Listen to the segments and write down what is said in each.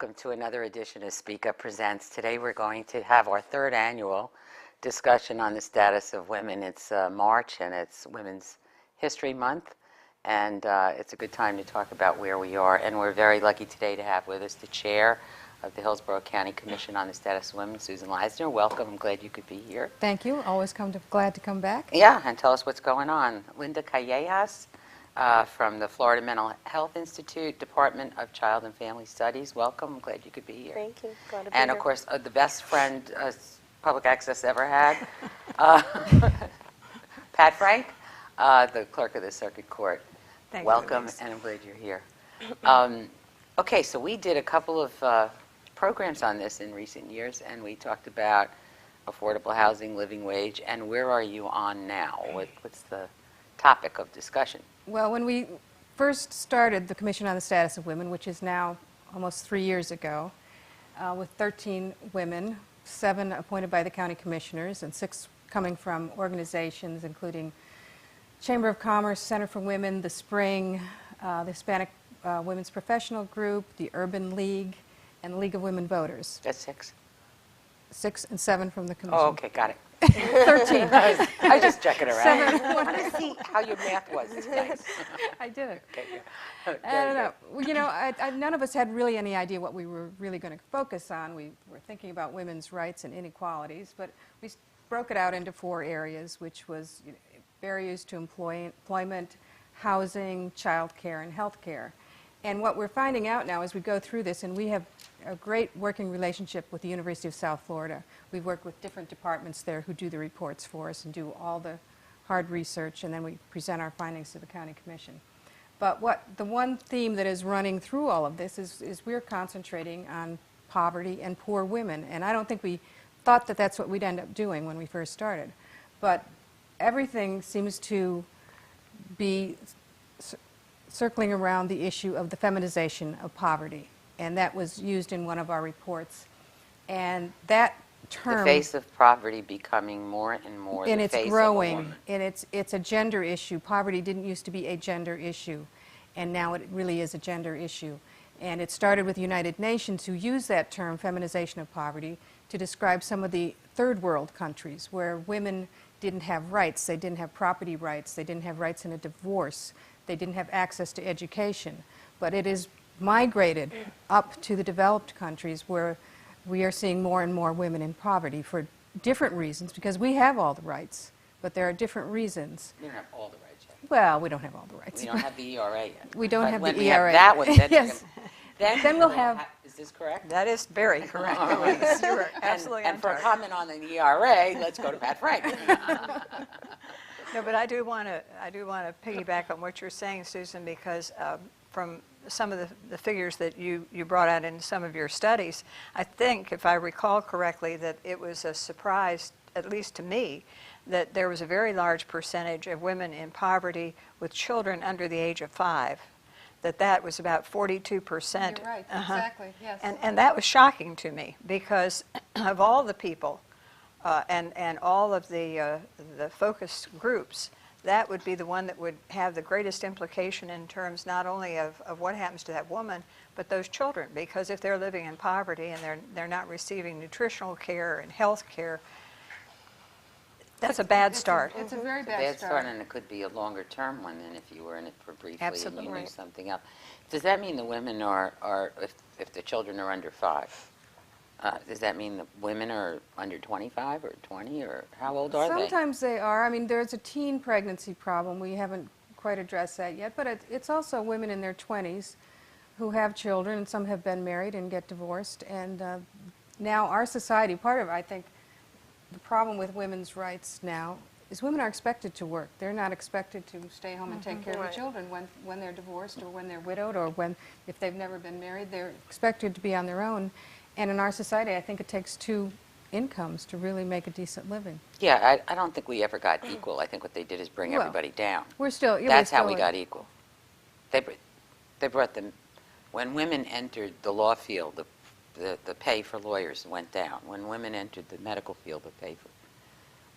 welcome to another edition of Speak Up Presents. Today we're going to have our third annual discussion on the status of women. It's March and it's Women's History Month, and it's a good time to talk about where we are. And we're very lucky today to have with us the chair of the Hillsborough County Commission on the Status of Women, Susan Leisner. Welcome. I'm glad you could be here. Thank you. Always glad to come back. Yeah, and tell us what's going on. Linda Callejas from the Florida Mental Health Institute, Department of Child and Family Studies. Welcome. I'm glad you could be here. Thank you. Glad to be And here. of course, the best friend public access ever had, PatFrank, the clerk of the circuit court. Thank you, Welcome, Louise. and I'm glad you're here. Okay, so we did a couple of programs on this in recent years, and we talked about affordable housing, living wage, and where are you on now? What's the topic of discussion? Well, when we first started the Commission on the Status of Women, which is now almost 3 years ago, with 13 women, 7 appointed by the county commissioners, and 6 coming from organizations including Chamber of Commerce, Center for Women, The Spring, the Hispanic Women's Professional Group, the Urban League, and the League of Women Voters. That's 6? 6 and 7 from the commission. Oh, okay, got it. 13. I was just checking around. 7. I want to see how your math was. It's nice. I did it. Okay, I don't know. Well, you know, none of us had really any idea what we were really going to focus on. We were thinking about women's rights and inequalities, but we broke it out into 4 areas, which was barriers to employment, housing, child care, and health care. And what we're finding out now as we go through this, and we have a great working relationship with the University of South Florida. We've worked with different departments there who do the reports for us and do all the hard research, and then we present our findings to the county commission. But the one theme that is running through all of this is we're concentrating on poverty and poor women. And I don't think we thought that that's what we'd end up doing when we first started. But everything seems to be circling around the issue of the feminization of poverty. And that was used in one of our reports. And that term... The face of poverty becoming more and more and the it's face growing, of a woman. and it's a gender issue. Poverty didn't used to be a gender issue, and now it really is a gender issue. And it started with the United Nations, who used that term, feminization of poverty, to describe some of the third world countries where women didn't have rights. They didn't have property rights. They didn't have rights in a divorce. They didn't have access to education. But it is migrated up to the developed countries where we are seeing more and more women in poverty for different reasons, because we have all the rights, but there are different reasons. We don't have all the rights yet. Well, we don't have all the rights. We don't have the ERA yet. We don't But have when the we ERA. Have that one, then, Yes. then we'll have... Is this correct? That is very correct, Louise. You are absolutely and on for a target. comment on the ERA, let's go to PatFrank. No, but I do want to piggyback on what you're saying, Susan, because from some of the figures that you brought out in some of your studies, I think, if I recall correctly, that it was a surprise, at least to me, that there was a very large percentage of women in poverty with children under the age of 5. That was about 42%. You're right, exactly, yes. And that was shocking to me, because of all the people and all of the focus groups, that would be the one that would have the greatest implication in terms not only of what happens to that woman, but those children. Because if they're living in poverty and they're not receiving nutritional care and health care, that's a bad start. It's a very Bad start, and it could be a longer term one than if you were in it for briefly and Absolutely. you knew something else. Does that mean the women are if the children are under 5, does that mean the women are under 25 or 20, or how old are they? Sometimes they are. I mean, there's a teen pregnancy problem. We haven't quite addressed that yet, but it's also women in their 20s who have children, and some have been married and get divorced. And now our society, part of, I think, the problem with women's rights now is women are expected to work. They're not expected to stay home and take care of the children when they're divorced, or when they're widowed, or if they've never been married. They're expected to be on their own. And in our society, I think it takes 2 incomes to really make a decent living. Yeah, I don't think we ever got equal. I think what they did is bring Well, everybody down. We're still... That's how we got equal. They brought them... When women entered the law field, the pay for lawyers went down. When women entered the medical field, the pay for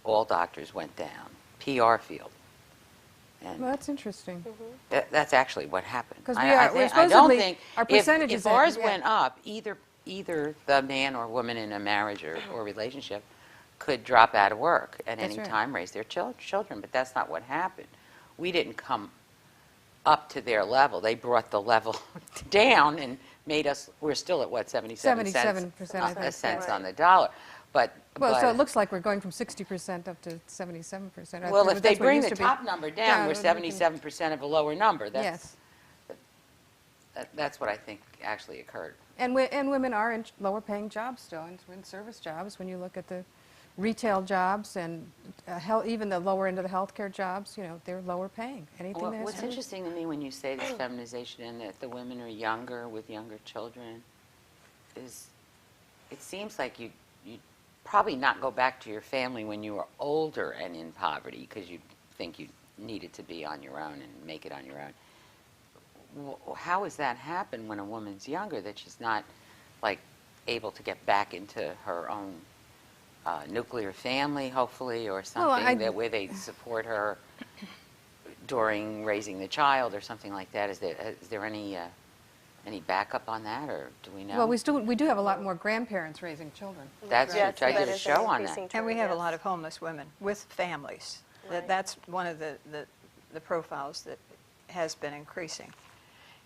all doctors went down. PR field. And Well, that's interesting. that's actually what happened. 'Cause I we're don't supposedly- think our if percentages are- ours yeah. went up, either the man or woman in a marriage or relationship could drop out of work at That's any right. time, raise their children, but that's not what happened. We didn't come up to their level. They brought the level down and made us, we're still at what, 77 cents? 77%, I think. Cents Right. on the dollar. But Well, so but- it looks like we're going from 60% up to 77%. well, if they That's what it bring used the to be. top number down, Yeah, we're we can- 77% of a lower number. Yes. That's what I think actually occurred. And women are in lower paying jobs still, in service jobs. When you look at the retail jobs and even the lower end of the healthcare jobs, they're lower paying. Anything Well, that has what's to do- interesting to me when you say this feminization and that the women are younger with younger children is it seems like you probably not go back to your family when you were older and in poverty because you think you needed to be on your own and make it on your own. How has that happened when a woman's younger that she's not like able to get back into her own nuclear family, hopefully, or something where they support her during raising the child or something like that? Is there any backup on that, or do we know? Well, we do have a lot more grandparents raising children. That's Yes, I that did a is show an on increasing that. trend, And we have a yes. lot of homeless women with families. Right. That's one of the profiles that has been increasing.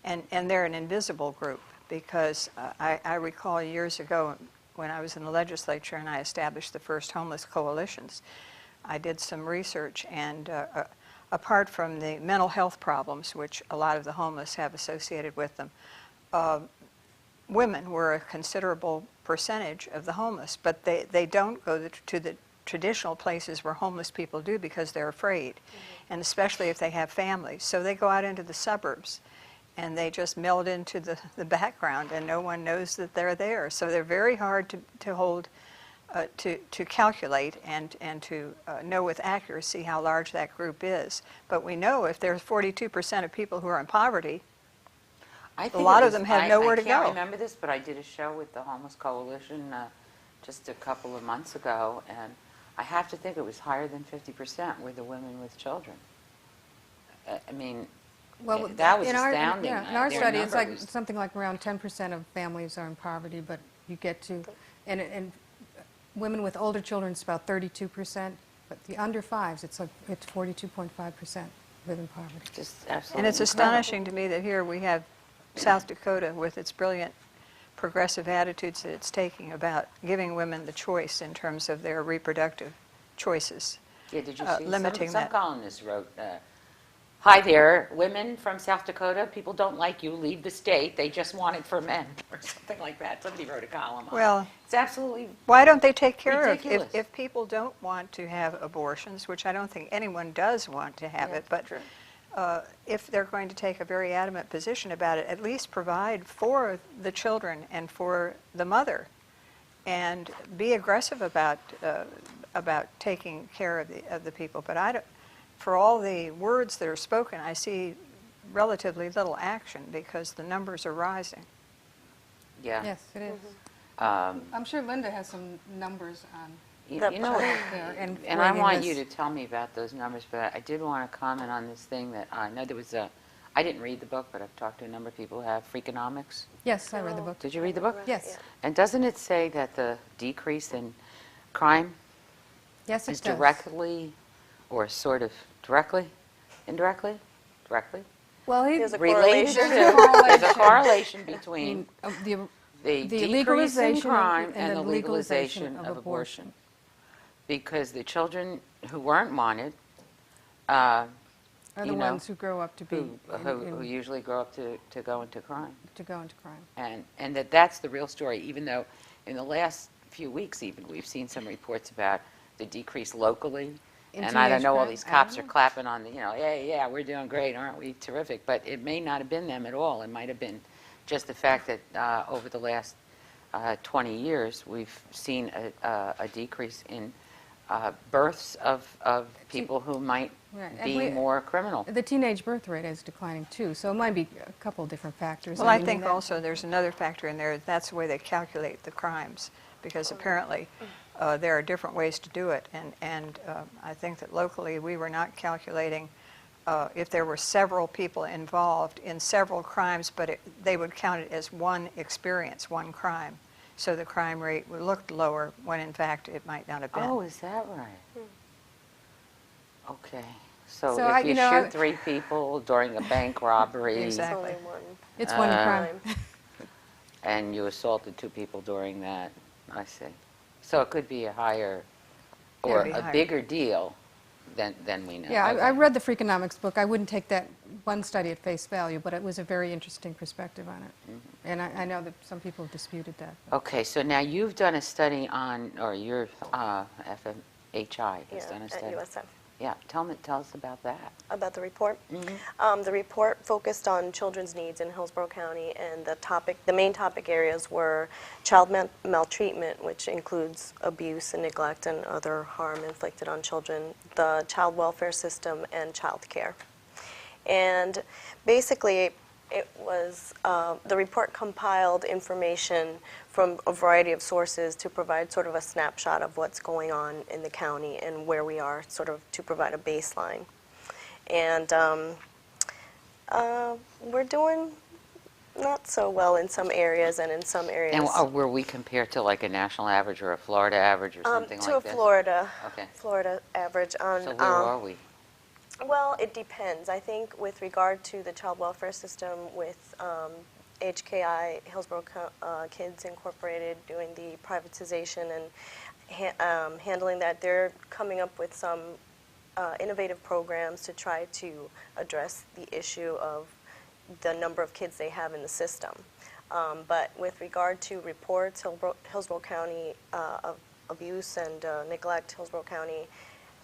And they're an invisible group because I recall years ago when I was in the legislature and I established the first homeless coalitions, I did some research, and apart from the mental health problems, which a lot of the homeless have associated with them, women were a considerable percentage of the homeless, but they don't go to the traditional places where homeless people do because they're afraid, and especially if they have families. So they go out into the suburbs, and they just meld into the background, and no one knows that they're there. So they're very hard to hold, to calculate and to know with accuracy how large that group is. But we know if there's 42% of people who are in poverty, I a think lot it of them have I- nowhere to I can't go. remember this, but I did a show with the Homeless Coalition just a couple of months ago, and I have to think it was higher than 50% were the women with children. I mean, Well, that was in our- astounding. yeah, in our Their study, it's number like was- something like around 10% of families are in poverty, but you get to, and women with older children, it's about 32%, but the under fives, it's 42.5% live in poverty. Just absolutely and it's incredible. astonishing to me that here we have South Dakota with its brilliant progressive attitudes that it's taking about giving women the choice in terms of their reproductive choices. Yeah, did you see? limiting some that. columnists wrote, "Hi there, women from South Dakota. People don't like you. Leave the state. They just want it for men," or something like that. Somebody wrote a column on it. Well, It's absolutely why don't they take care ridiculous. if people don't want to have abortions, which I don't think anyone does want to have it, but true. if they're going to take a very adamant position about it, at least provide for the children and for the mother, and be aggressive about taking care of the people. But I don't, for all the words that are spoken, I see relatively little action because the numbers are rising. Yeah. Yes, it is. Um, I'm sure Linda has some numbers on you That know, there. And and I bringing want this- you to tell me about those numbers, but I did want to comment on this thing that I know there was a, I didn't read the book, but I've talked to a number of people who have Freakonomics. Yes, I read the book. Did you read the book? Yes. And doesn't it say that the decrease in crime Yes, it is does. directly, or sort of directly, indirectly, directly, Well, There's a related to, correlation. there's a correlation between the the decrease in legalization crime of- and the legalization of abortion. Because the children who weren't wanted, are you the know, ones who grow up to be who usually grow up to go into crime. to go into crime. And that's the real story, even though in the last few weeks even, we've seen some reports about the decrease locally. In And I don't teenage know, all crime? these I cops don't are know. clapping on the, yeah, we're doing great, aren't we? Terrific. But it may not have been them at all. It might have been just the fact that over the last 20 years, we've seen a decrease in births of people who might Right, and be more criminal. The teenage birth rate is declining too, so it might be a couple of different factors. Well, I mean, think that- also there's another factor in there. That's the way they calculate the crimes, because apparently there are different ways to do it. And I think that locally we were not calculating if there were several people involved in several crimes, but they would count it as one experience, one crime. So the crime rate looked lower when in fact it might not have been. Oh, is that right? Okay. So, So if you shoot 3 people during a bank robbery Exactly. It's only one. It's one crime. and you assaulted 2 people during that, I see. So it could be a higher or Could be a higher. bigger deal than we know. Yeah, I Okay. read the Freakonomics book. I wouldn't take that one study at face value, but it was a very interesting perspective on it. And I know that some people have disputed that. Okay, so now you've done a study on, or your FMHI has done a At study. USF. Yeah, tell us about that. About the report? The report focused on children's needs in Hillsborough County, and the main topic areas were child maltreatment, which includes abuse and neglect and other harm inflicted on children, the child welfare system, and child care. And basically, it was, the report compiled information from a variety of sources to provide sort of a snapshot of what's going on in the county and where we are, sort of to provide a baseline. And we're doing not so well in some areas, and in some areas. And were we compared to like a national average or a Florida average or something to like a this? Okay. Florida average on. So where are we? Well, it depends. I think with regard to the child welfare system, with HKI, Hillsborough Kids Incorporated, doing the privatization and handling that, they're coming up with some innovative programs to try to address the issue of the number of kids they have in the system. But with regard to reports, Hillsborough County of abuse and neglect, Hillsborough County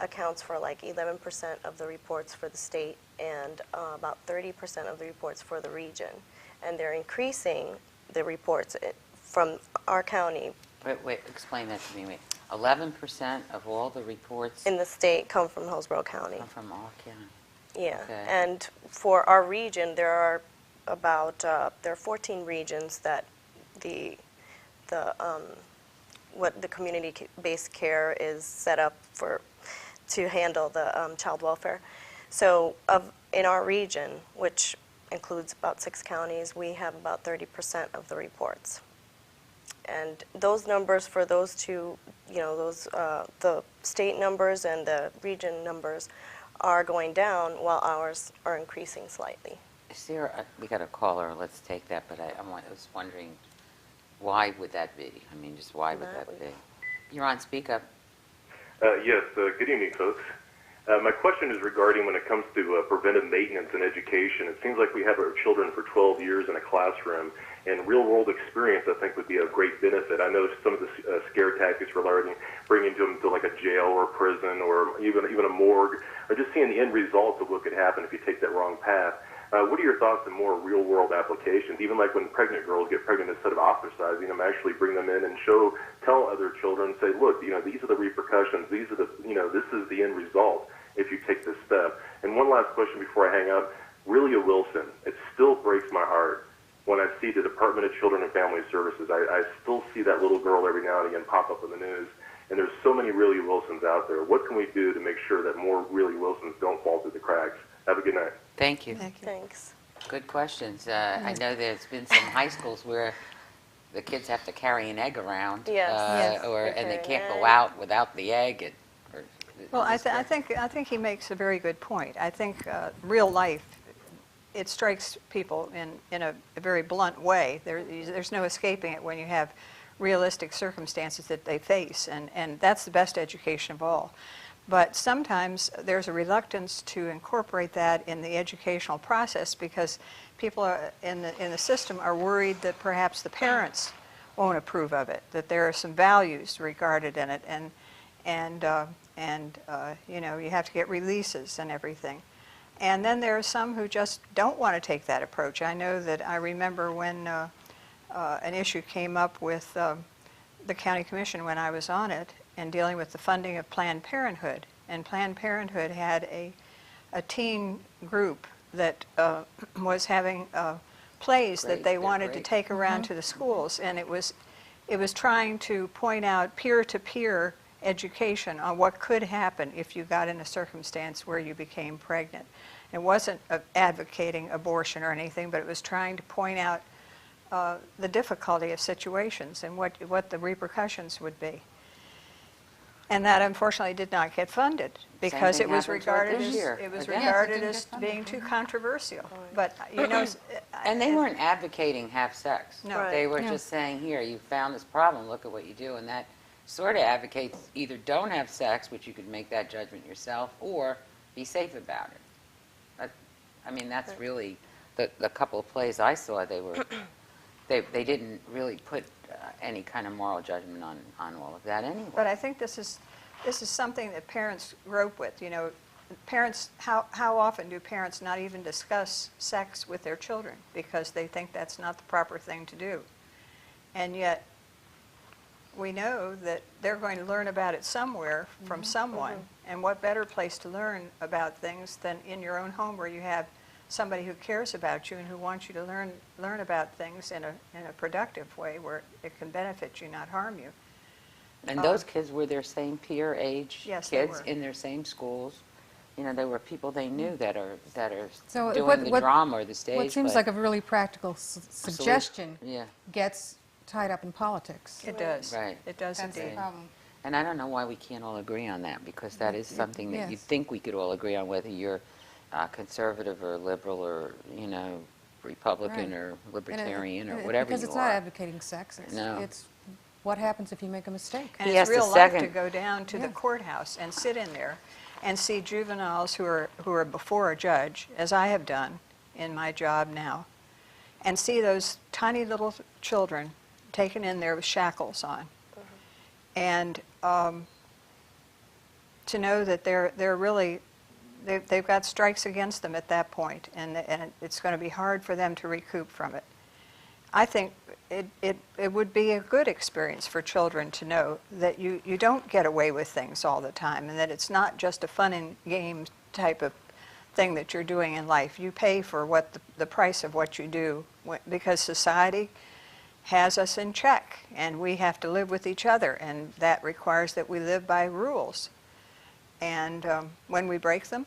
accounts for like 11% of the reports for the state and about 30% of the reports for the region. And they're increasing the reports from our county. Wait, explain that to me. Wait. 11% of all the reports In the state come from Hillsborough County. come from our county. Yeah, Okay. and for our region, there are about there are 14 regions that what the community-based care is set up for to handle the child welfare. So in our region, which includes about 6 counties, we have about 30% of the reports. And those numbers for those two, the state numbers and the region numbers are going down while ours are increasing slightly. Is there we got a caller, let's take that, but I was wondering, why would that be? I mean, just why would that be? You're on, speak up. Yes, good evening, folks. My question is regarding when it comes to preventive maintenance and education. It seems like we have our children for 12 years in a classroom, and real-world experience, I think, would be a great benefit. I know some of the scare tactics regarding bringing them to like a jail or a prison or even a morgue, or just seeing the end results of what could happen if you take that wrong path. What are your thoughts on more real-world applications? Even like when pregnant girls get pregnant, instead of ostracizing them, actually bring them in and tell other children, say, look, these are the repercussions. These are this is the end result if you take this step. And one last question before I hang up. Willia Wilson, it still breaks my heart when I see the Department of Children and Family Services. I still see that little girl every now and again pop up in the news. And there's so many Willie Wilsons out there. What can we do to make sure that more Willie Wilsons don't fall through the cracks? Have a good night. Thank you. Thank you. Thanks. Good questions. I know there's been some high schools where the kids have to carry an egg around, Yes. Yes. and they They can't carry go an egg. out without the egg. Well, I think he makes a very good point. I think real life, it strikes people in a very blunt way. There's no escaping it when you have realistic circumstances that they face, and that's the best education of all. But sometimes there's a reluctance to incorporate that in the educational process because people in the system are worried that perhaps the parents won't approve of it, that there are some values regarded in it, and you have to get releases and everything. And then there are some who just don't want to take that approach. I remember when an issue came up with the county commission when I was on it and dealing with the funding of Planned Parenthood. And Planned Parenthood had a teen group that was having plays Great, that they they're wanted to great. take around to the schools, and it was trying to point out peer-to-peer education on what could happen if you got in a circumstance where you became pregnant. It wasn't advocating abortion or anything, but it was trying to point out the difficulty of situations and what the repercussions would be. And that unfortunately did not get funded because thing it was happened to it regarded this as year. it was Again. regarded Yes, it as didn't get funded. being too controversial. But you know, And they weren't advocating have sex. No. Right. They were Yeah. just saying, here, you found this problem, look at what you do. And that sort of advocates either don't have sex, which you could make that judgment yourself, or be safe about it. I mean, that's really the couple of plays I saw. They were they didn't really put any kind of moral judgment on all of that anyway. But I think this is something that parents grope with. You know, parents, how often do parents not even discuss sex with their children because they think that's not the proper thing to do? And yet, we know that they're going to learn about it somewhere from someone. And what better place to learn about things than in your own home, where you have somebody who cares about you and who wants you to learn about things in a productive way where it can benefit you, not harm you. And those kids were their same peer age Yes, they kids were. in their same schools. You know, they were people they knew that are So doing the drama or the stage. What seems but- like a really practical suggestion Yeah, gets tied up in politics. It does. Right. It does That's the indeed. problem. and I don't know why we can't all agree on that, because that is something that you'd Yes. think we could all agree on, whether you're conservative or liberal or, you know, Republican Right. or libertarian or And whatever because you it's are. not advocating sex. No. It's what happens if you make a mistake. And He it's has to real life to second- go down to the Yeah. courthouse and sit in there and see juveniles who are before a judge, as I have done in my job now, and see those tiny little children taken in there with shackles on. And to know that they're really, they've got strikes against them at that point, and it's going to be hard for them to recoup from it. I think it would be a good experience for children to know that you don't get away with things all the time, and that it's not just a fun and game type of thing that you're doing in life. You pay for what the price of what you do, because society has us in check, and we have to live with each other, and that requires that we live by rules. And when we break them,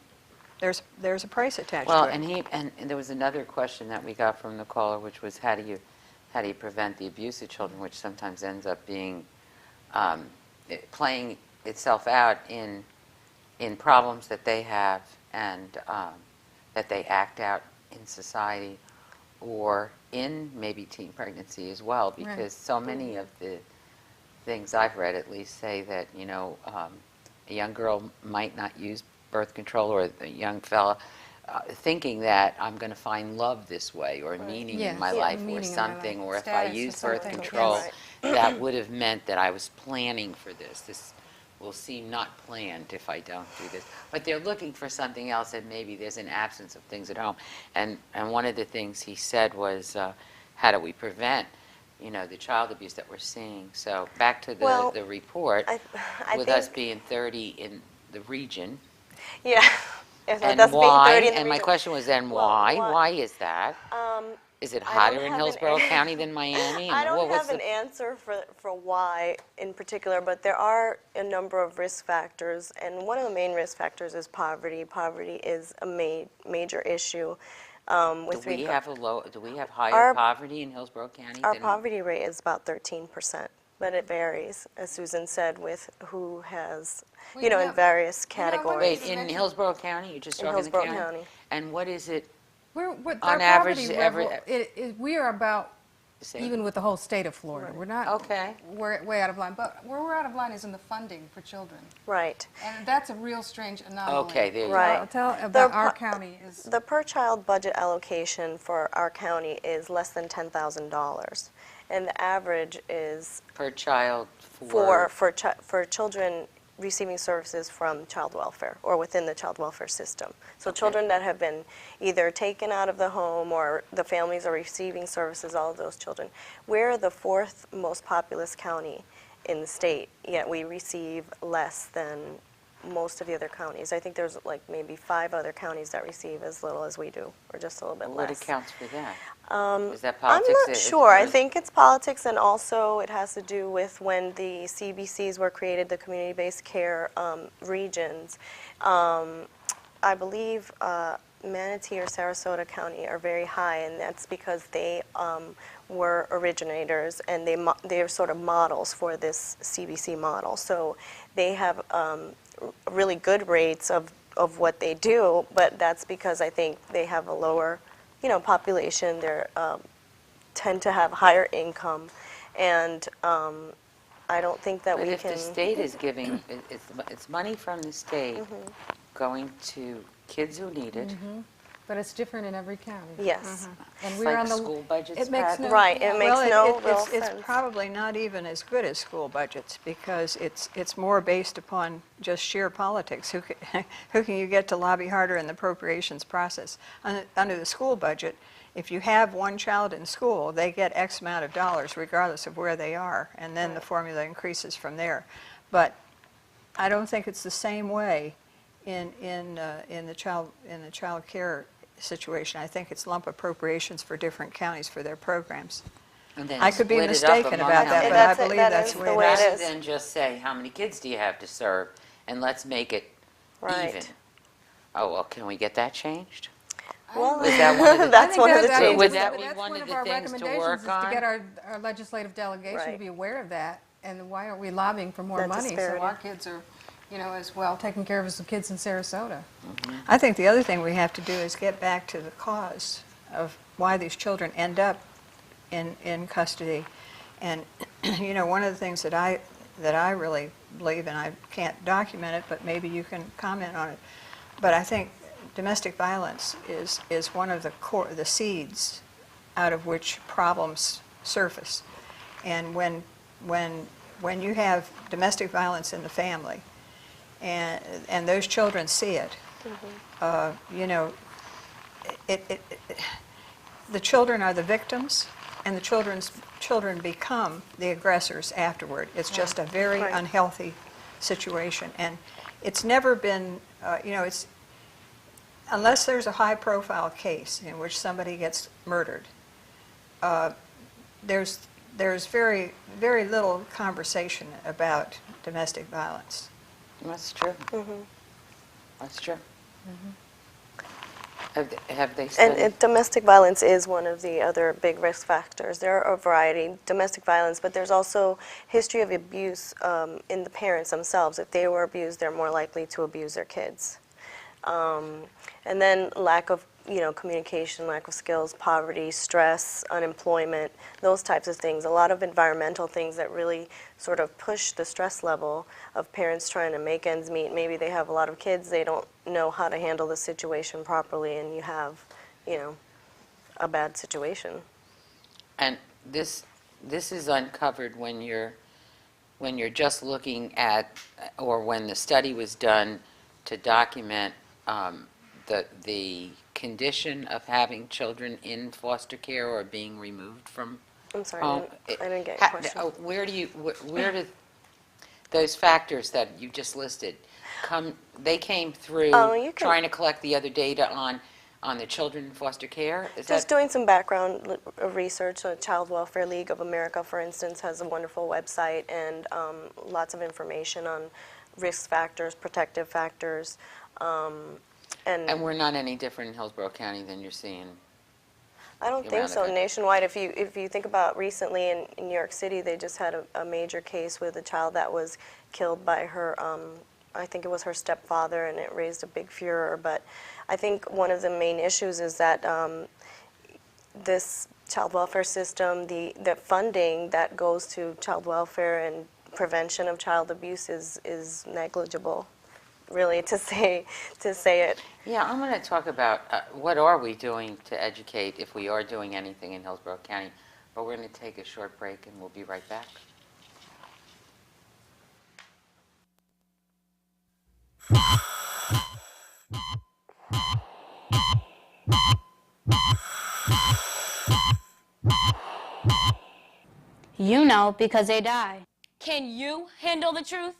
there's a price attached Well, to it. and there was another question that we got from the caller, which was how do you prevent the abuse of children, which sometimes ends up being playing itself out in problems that they have and that they act out in society or in maybe teen pregnancy as well, because so many of the things I've read at least say that, you know, a young girl might not use birth control, or a young fella thinking that I'm going to find love this way or meaning in my Yes. life Meaning or in my something, life. or if I Status or use birth something. control, Yes. that would have meant that I was planning for this. This will seem not planned if I don't do this. But they're looking for something else, and maybe there's an absence of things at home. And one of the things he said was, how do we prevent, you know, the child abuse that we're seeing? So back to Well, the report, I with think, us being 30 in the region, yeah. If and that's being why, 30 in the and my region. question was then Well, why? why- Why is that? Is it I don't hotter in have an Hillsborough an- County than Miami? I don't what's have an answer for why in particular, but there are a number of risk factors, and one of the main risk factors is poverty. Poverty is a major issue. Do we have higher Our- poverty in Hillsborough County? Our than- poverty rate is about 13%, but it varies, as Susan said, with who has, Well, you know, yeah. in various You know, when categories. Wait, in Hillsborough County? You're just In talking the Hillsborough county? County. And what is it? We're, On our average, poverty every- level, we are about Same. even with the whole state of Florida. We're not Okay. we're way out of line, but where we're out of line is in the funding for children, Right. and that's a real strange anomaly. Okay, there you Right. go. Tell about The our pro- county is The per-child budget allocation for our county is less than $10,000, and the average is Per child for... for children receiving services from child welfare or within the child welfare system. So children that have been either taken out of the home or the families are receiving services, all of those children. We're the fourth most populous county in the state, yet we receive less than most of the other counties. I think there's like maybe 5 other counties that receive as little as we do, or just a little bit What less. accounts for that? Is that I'm politics? not sure. I think it's politics, and also it has to do with when the CBCs were created, the community-based care regions. I believe Manatee or Sarasota County are very high, and that's because they were originators, and they're sort of models for this CBC model. So they have really good rates of what they do, but that's because I think they have a lower, population. They tend to have higher income, and I don't think that But we if can. the state is giving, it's money from the state going to kids who need it. But it's different in every county. Yes. And It's we're like on the school budgets, It makes Pat. no Right. It makes no real it's sense. probably not even as good as school budgets because it's more based upon just sheer politics. Who can you get to lobby harder in the appropriations process? Under the school budget, if you have one child in school, they get X amount of dollars regardless of where they are, and then the formula increases from there. But I don't think it's the same way in the child care situation. I think it's lump appropriations for different counties for their programs. And then I could be split it up mistaken among about how that, many. but I That's it. believe That that's is the the way way it it is. Rather is. than just say, how many kids do you have to serve, and let's make it Right. even. Oh, well, can we get that changed? Well, Is that one of the- that's one of the that- changes. Would that be that's one of of the our things to recommendations work is to on? get our legislative delegation to Right. be aware of that, and why aren't we lobbying for more That money so disparity. our kids are, as well taken care of as the kids in Sarasota? I think the other thing we have to do is get back to the cause of why these children end up in custody. And, one of the things that I really believe, and I can't document it, but maybe you can comment on it, but I think domestic violence is one of the seeds out of which problems surface. And when you have domestic violence in the family, and those children see it, the children are the victims, and the children become the aggressors afterward. It's just a very Right. unhealthy situation, and it's never been, unless there's a high-profile case in which somebody gets murdered, there's very, very little conversation about domestic violence. That's true. That's true. Have they And studied? domestic violence is one of the other big risk factors. There are a variety, domestic violence, but there's also history of abuse in the parents themselves. If they were abused, they're more likely to abuse their kids. And then lack of, communication, lack of skills, poverty, stress, unemployment, those types of things. A lot of environmental things that really sort of push the stress level of parents trying to make ends meet. Maybe they have a lot of kids, they don't know how to handle the situation properly, and you have, a bad situation. And this is uncovered when you're just looking at, or when the study was done to document the condition of having children in foster care or being removed from I'm sorry, home. I didn't get your question. Where do those factors that you just listed come? They came through Oh, you can- trying to collect the other data on the children in foster care? Is Just that, doing some background research. Child Welfare League of America, for instance, has a wonderful website and lots of information on risk factors, protective factors. and we're not any different in Hillsborough County than you're seeing? I don't think around so. the- Nationwide, if you think about recently in New York City, they just had a major case with a child that was killed by her, I think it was her stepfather, and it raised a big furor. But I think one of the main issues is that this child welfare system, the funding that goes to child welfare and prevention of child abuse is negligible, really, to say it. Yeah, I'm going to talk about what are we doing to educate, if we are doing anything in Hillsborough County. But we're going to take a short break, and we'll be right back. You know, because they die. Can you handle the truth?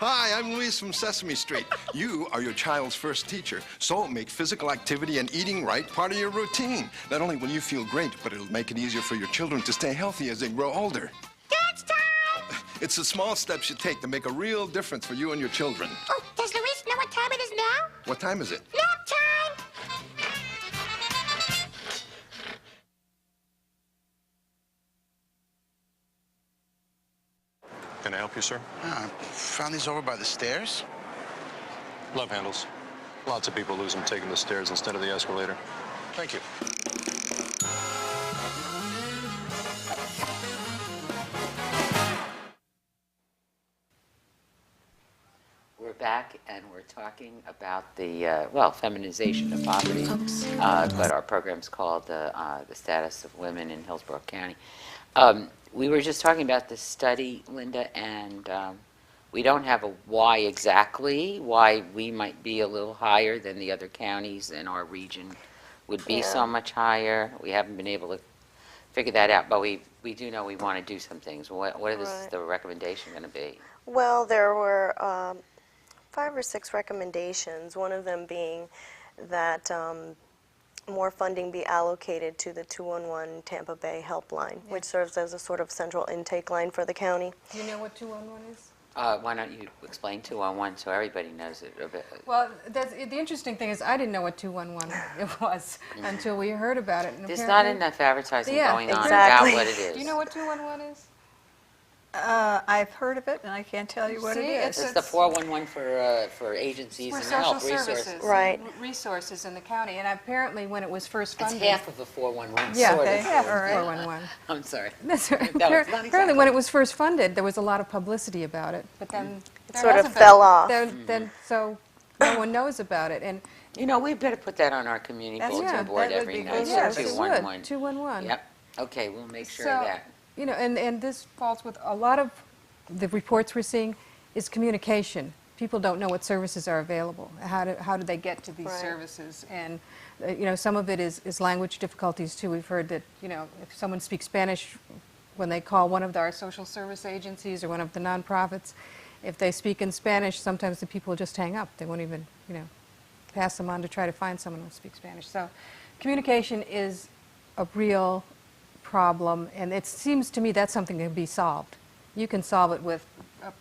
Hi, I'm Louise from Sesame Street. You are your child's first teacher, so make physical activity and eating right part of your routine. Not only will you feel great, but it'll make it easier for your children to stay healthy as they grow older. Dance time! It's the small steps you take to make a real difference for you and your children. Oh, does Louise know what time it is now? What time is it? Nap time! Can I help you, sir? I found these over by the stairs. Love handles. Lots of people lose them taking the stairs instead of the escalator. Thank you. We're back and we're talking about the, well, feminization of poverty, but our program's called the Status of Women in Hillsborough County. We were just talking about this study, Linda, and we don't have a why exactly, why we might be a little higher than the other counties in our region would be so much higher. We haven't been able to figure that out, but we do know we want to do some things. What is the recommendation going to be? Well, there were 5 or 6 recommendations, one of them being that more funding be allocated to the 211 Tampa Bay helpline, which serves as a sort of central intake line for the county. Do you know what 211 is? Why don't you explain 211 so everybody knows it a bit? Well, the interesting thing is I didn't know what 211 it was until we heard about it. And There's not apparently- enough advertising Yeah, going on exactly. about what it is. Do you know what 211 is? I've heard of it, and I can't tell you what it See, is. It's the 411 for agencies For and social help resources. services. Right. Resources in the county. And apparently when it was first It's funded. half of a 411, Yeah, sort okay. of. Yeah, half all of right. 411. I'm sorry. That's right. No, it's not Apparently when exactly. it was first funded, there was a lot of publicity about it, but then there Sort of hasn't been. fell off. Then so no one knows about it. And You know, we better put that on our community That's- bulletin yeah, board that would every be night. good. yes, Yeah, it 211. would. 211. Yep. Okay, we'll make sure So, of that. you know, and this falls with a lot of the reports we're seeing is communication. People don't know what services are available. How do they get to these Right. services? And you know, some of it is language difficulties too. We've heard that, you know, if someone speaks Spanish when they call one of our social service agencies or one of the nonprofits, if they speak in Spanish, sometimes the people just hang up. They won't even, you know, pass them on to try to find someone who speaks Spanish. So communication is a real problem, and it seems to me that's something that can be solved. You can solve it with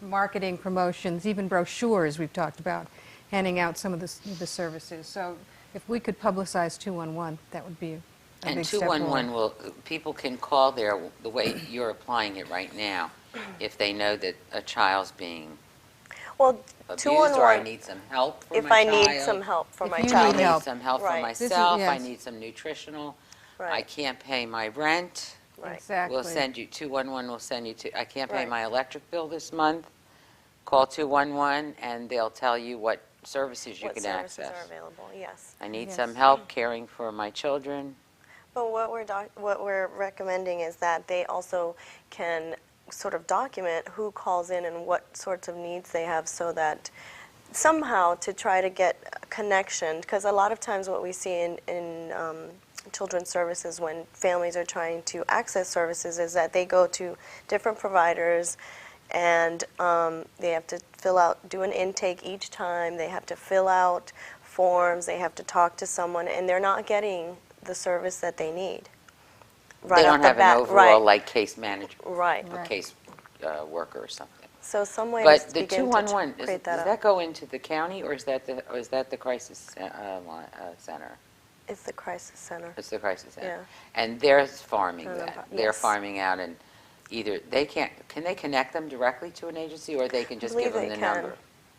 marketing, promotions, even brochures we've talked about, handing out some of the services. So if we could publicize 211, that would be a And big step 211 forward. people can call there the way you're applying it right now if they know that a child's being Well, abused or I 211, need some help for if my I child. need some help for If my you need child. I need help. some help for Right. This is- myself. I yes. need some nutritional. I Right. can't pay my rent. Right. Exactly. We'll send you, 211 will send you to, I can't pay Right. my electric bill this month. Call 211 and they'll tell you what services you What can services access. are available, yes. I need Yes. some help caring for my children. But what we're recommending is that they also can sort of document who calls in and what sorts of needs they have, so that somehow to try to get a connection, because a lot of times what we see in children's services when families are trying to access services is that they go to different providers and they have to do an intake each time, they have to fill out forms, they have to talk to someone, and they're not getting the service that they need. Right They off don't the have bat. an overall Right. like case manager Right. or Right. case worker or something. So some way But to the begin to 211, create does that that up. go into the county or is that the crisis center? It's the crisis center. It's the crisis center. Yeah. And they're farming No, no, that. but- They're yes. farming out and either they can they connect them directly to an agency or they can just give them they the can. number?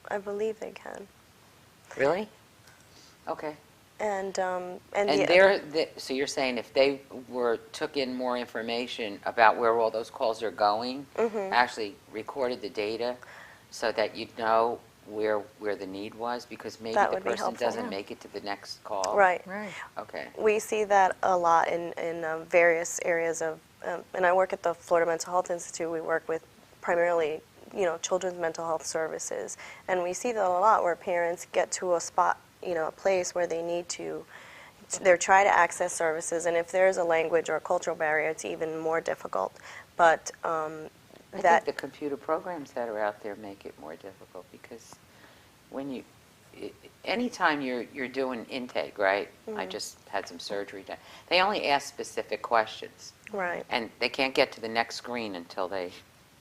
I believe they can. Really? Okay. And So you're saying if they took in more information about where all those calls are going, Mm-hmm. actually recorded the data so that you'd know where the need was, because maybe That the would be person helpful. doesn't Yeah. make it to the next call. right. Right. Okay. We see that a lot in various areas of, and I work at the Florida Mental Health Institute. We work with primarily, children's mental health services, and we see that a lot where parents get to a spot, a place where they need to, they're trying to access services, and if there's a language or a cultural barrier, it's even more difficult. But I that think the computer programs that are out there make it more difficult because when you, anytime you're doing intake, right? I just had some surgery done. They only ask specific questions. right. And they can't get to the next screen until they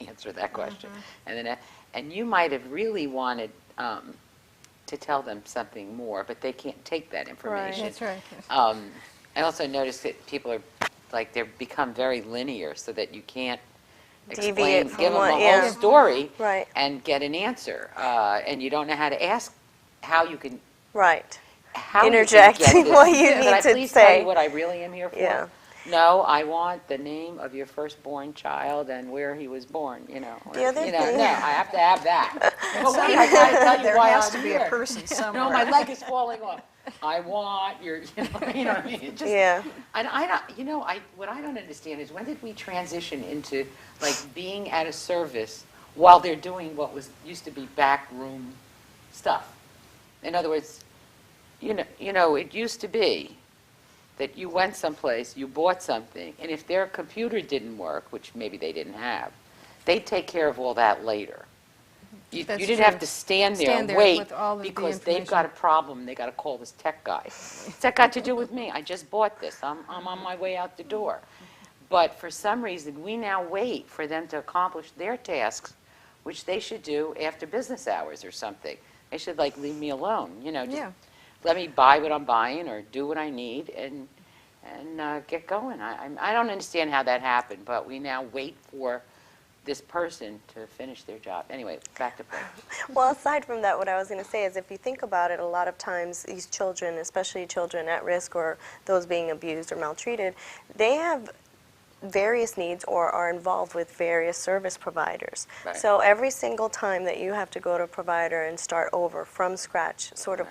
answer that question. And you might have really wanted to tell them something more, but they can't take that information. That's right. I also noticed that people are, like, they've become very linear so that you can't explain, Deviate from give them what- the yeah. whole story Right. and get an answer. And you don't know how to ask, how you can, Right. how you can Interject get this. what you Can need I to please tell say. you what I really am here for? Yeah. No, I want the name of your firstborn child and where he was born, you know. The other you know, thing- No, I have to have that. But wait, I gotta tell you There why has I'm to be here. a person somewhere. No, my leg is falling off. I want your, you know what I mean? It just, Yeah. And I don't, you know, what I don't understand is when did we transition into like being at a service while they're doing what was used to be backroom stuff? In other words, you know, it used to be that you went someplace, you bought something, and if their computer didn't work, which maybe they didn't have, they'd take care of all that later. You That's didn't true. have to stand there Stand and there wait with all of the because they've got a information. problem, they got to call this tech guy. What's that got to do with me? I just bought this, I'm on my way out the door. But for some reason, we now wait for them to accomplish their tasks, which they should do after business hours or something. They should like leave me alone, you know, just Yeah. let me buy what I'm buying or do what I need and get going. I don't understand how that happened, but we now wait for this person to finish their job. Anyway, back to Frank. Well, aside from that, what I was going to say is if you think about it, a lot of times these children, especially children at risk or those being abused or maltreated, they have various needs or are involved with various service providers. Right. So every single time that you have to go to a provider and start over from scratch sort of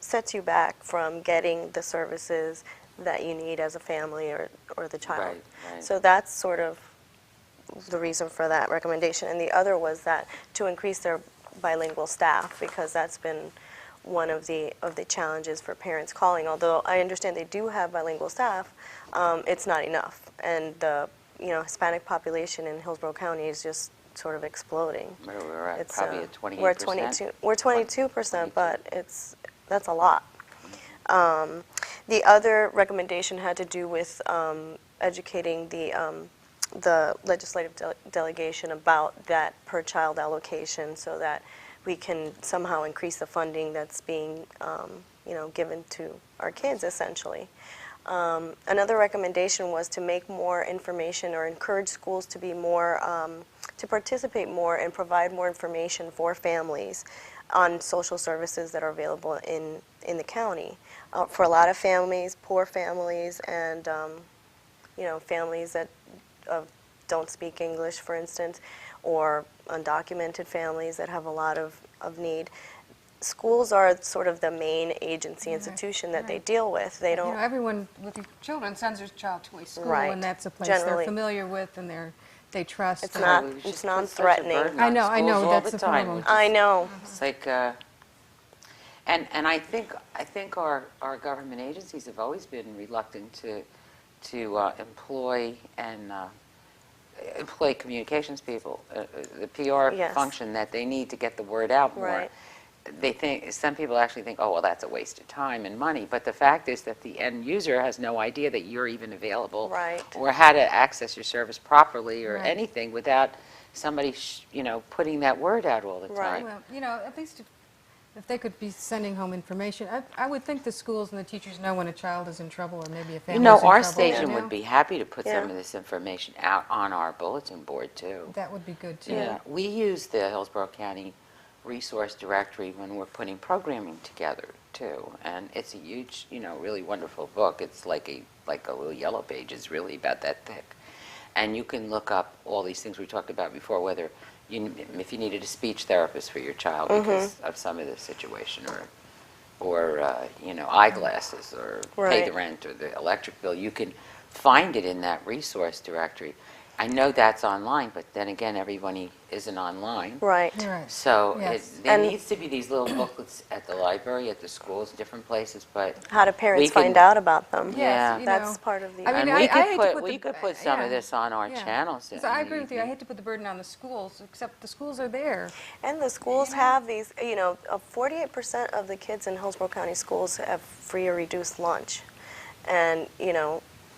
sets you back from getting the services that you need as a family or the child. Right, right. So that's sort of the reason for that recommendation. And the other was that to increase their bilingual staff, because that's been one of the challenges for parents calling. Although I understand they do have bilingual staff, it's not enough. And the Hispanic population in Hillsborough County is just sort of exploding. We're at It's, probably at 28%. We're at 22. We're 22%, but that's a lot. The other recommendation had to do with educating the legislative delegation about that per child allocation so that we can somehow increase the funding that's being given to our kids essentially. Another recommendation was to make more information or encourage schools to be more, to participate more and provide more information for families on social services that are available in the county. For a lot of families, poor families, and families that don't speak English, for instance, or undocumented families that have a lot of need. Schools are sort of the main agency institution that they deal with. They don't. Everyone with children sends their child to a school, Right. and that's a place Generally. they're familiar with and they trust. It's and- not. We've It's just put such a non-threatening. burden I on know, schools all that's the the time. problem. I know. It's like, and I think our government agencies have always been reluctant to employ communications people, the PR Yes. function that they need to get the word out more. Right. Some people actually think, oh, well, that's a waste of time and money. But the fact is that the end user has no idea that you're even available. Right. Or how to access your service properly or Right. anything without somebody, putting that word out all the Right. time. Well, at least if they could be sending home information, I would think the schools and the teachers know when a child is in trouble or maybe a family's in trouble. Our station you know? would be happy to put Yeah. some of this information out on our bulletin board, too. That would be good, too. Yeah, we use the Hillsborough County Resource Directory when we're putting programming together, too. And it's a huge, really wonderful book. It's like a little yellow page. It's really about that thick. And you can look up all these things we talked about before, whether if you needed a speech therapist for your child because of some of the situation, or eyeglasses, or pay the Right. rent or the electric bill, you can find it in that resource directory. I know that's online, but then again, everybody isn't online. Right. Right. So Yes. there And- needs to be these little booklets at the library, at the schools, different places, but How do parents we can- find out about them? Yes, Yeah. you That's know, part of the. I mean, and we I could hate to put, we the- could put some yeah, of this on our yeah. channels. 'Cause I agree with you. I hate to put the burden on the schools, except the schools are there. And the schools have these, 48% of the kids in Hillsborough County schools have free or reduced lunch. And,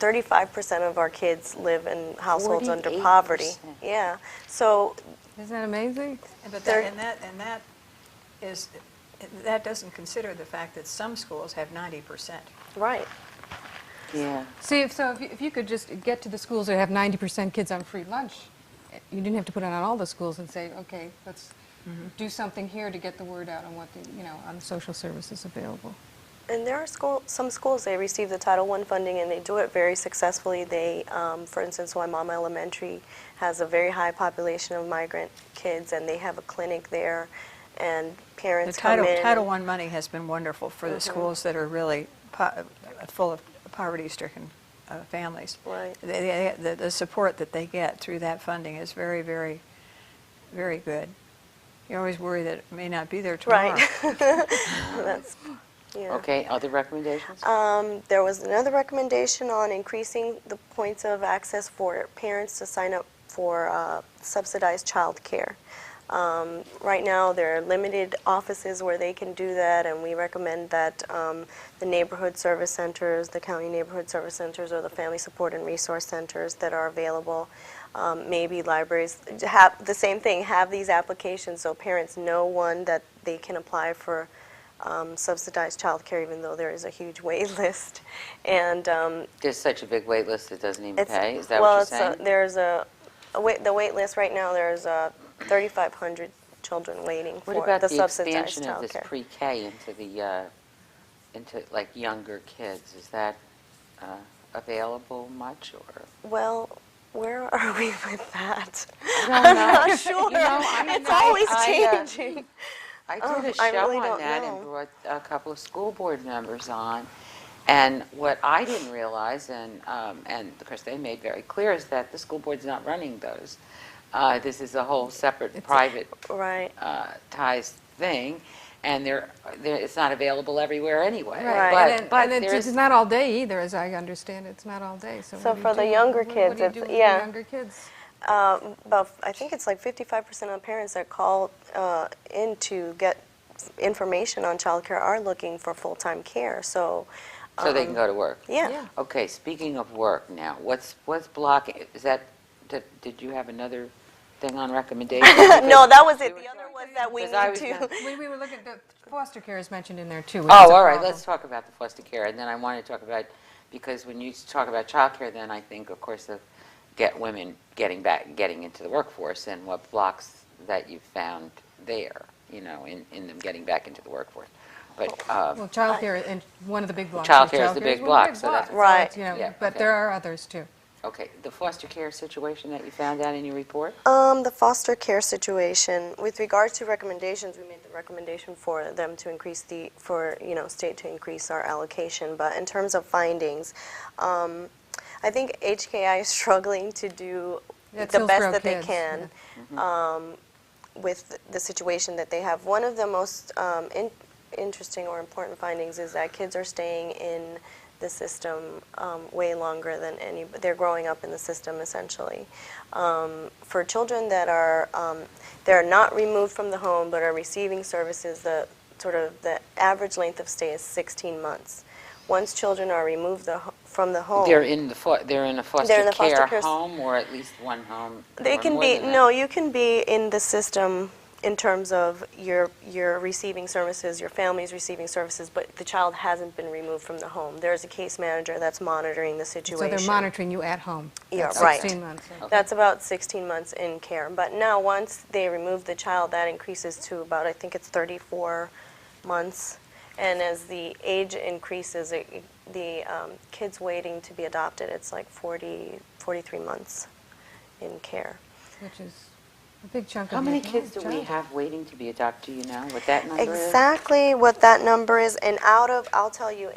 35% of our kids live in households under poverty. 48%. Yeah. So, Isn't that amazing? But There- that doesn't consider the fact that some schools have 90%. right. Yeah. See, if you could just get to the schools that have 90% kids on free lunch, you didn't have to put it on all the schools and say, okay, let's do something here to get the word out on what on the social services available. And there are some schools, they receive the Title I funding and they do it very successfully. They, for instance, Waimama Elementary has a very high population of migrant kids and they have a clinic there and The parents come in. Title I money has been wonderful for the schools that are really full of poverty-stricken families. Right. The support that they get through that funding is very, very, very good. You always worry that it may not be there tomorrow. Right. That's, yeah. Okay, other recommendations? There was another recommendation on increasing the points of access for parents to sign up for subsidized child care. Right now, there are limited offices where they can do that, and we recommend that the neighborhood service centers, the county neighborhood service centers, or the family support and resource centers that are available, maybe libraries, have the same thing, have these applications so parents know, one, that they can apply for subsidized child care, even though there is a huge wait list. And There's such a big wait list it doesn't even it's, pay? Is that well, what you're saying? there's the wait list right now, there's 3,500 children waiting What for about the the subsidized expansion of child this care. pre-K into like younger kids? Is that available much or? Well, where are we with that? I don't know. I'm not sure. It's always changing. I did a I show really on don't that know. and brought a couple of school board members on. And what I didn't realize, and of course they made very clear, is that the school board's not running those. This is a whole separate private Right. ties thing, and it's not available everywhere anyway. Right. But and there's it's not all day either, as I understand it. It's not all day. So, So what do for you the do? younger What kids, do you it's- do with yeah. the younger kids? About, I think it's like 55% of parents that call in to get information on childcare are looking for full-time care. So they can go to work. yeah. Yeah. Okay, speaking of work now, what's blocking? Is that did you have another thing on recommendation? No, that was it. The other was that we Because I need was to. gonna- We were looking at the foster care is mentioned in there too. Oh, all right, let's talk about the foster care, and then I want to talk about, because when you talk about childcare, then I think, of course, of women getting into the workforce, and what blocks that you've found there, in them getting back into the workforce. But Well, childcare and one of the big blocks. Childcare is the childcare big one block, big so that's- Right. it's, Yeah, but okay. there are others too. okay, the foster care situation that you found out in your report. The foster care situation, with regard to recommendations, we made the recommendation for them to increase state to increase our allocation. But in terms of findings, I think HKI is struggling to do That's the best Hillsborough that they Kids, can with the situation that they have. One of the most interesting or important findings is that kids are staying in the system way longer than they're growing up in the system essentially. For children that are they're not removed from the home but are receiving services, the average length of stay is 16 months. Once children are removed from the home, They're in a foster foster care care home, or at least one home. they or can more be than that? no. You can be in the system in terms of you're receiving services, your family's receiving services, but the child hasn't been removed from the home. There's a case manager that's monitoring the situation. So they're monitoring you at home. Yeah, That's right. 16 months. That's about 16 months in care. But now once they remove the child, that increases to about, I think it's 34 months. And as the age increases, the kids waiting to be adopted, it's like 43 months in care. Which is a big chunk How of many your kids do we child. have waiting to be adopted? Do you know what that number is? Exactly what that number is, and I'll tell you,